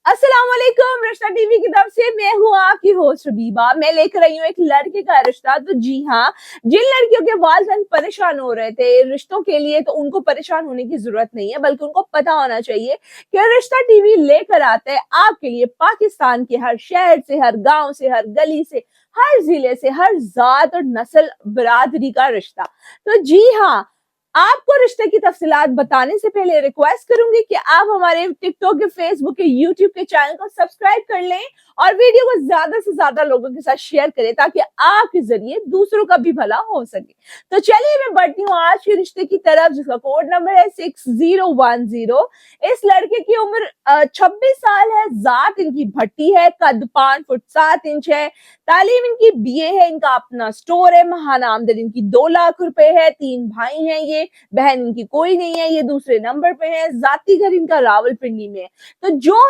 अस्सलाम वालेकुम। रिश्ता टीवी की तरफ से मैं हूँ आपकी होस्ट रबीबा। मैं लेकर आई हूँ एक लड़के का रिश्ता। तो जी हाँ, जिन लड़कियों के वालिदैन परेशान हो रहे थे रिश्तों के लिए, तो उनको परेशान होने की जरूरत नहीं है, बल्कि उनको पता होना चाहिए कि रिश्ता टीवी लेकर आता है आपके लिए पाकिस्तान के हर शहर से, हर गांव से, हर गली से, हर जिले से, हर जात और नस्ल बरादरी का रिश्ता। तो जी हाँ, आपको रिश्ते की तफसीलात बताने से पहले रिक्वेस्ट करूंगी कि आप हमारे टिकटॉक के, फेसबुक के, यूट्यूब के चैनल को सब्सक्राइब कर लें और वीडियो को ज्यादा से ज्यादा लोगों के साथ शेयर करें ताकि आपके जरिए दूसरों का भी भला हो सके। तो चलिए मैं बढ़ती हूँ आज के रिश्ते की तरफ, जिसका कोड नंबर है 6010। इस लड़के की उम्र 26 साल है, जात इनकी भट्टी है, कद 5 फुट 7 इंच है, तालीम इनकी बीए है, इनका अपना स्टोर है, महाना आमदनी इनकी 2 लाख रुपए है, 3 भाई हैं ये, बहन इनकी कोई नहीं है, ये दूसरे नंबर पे है, जाती घर इनका रावलपिंडी में है। तो जो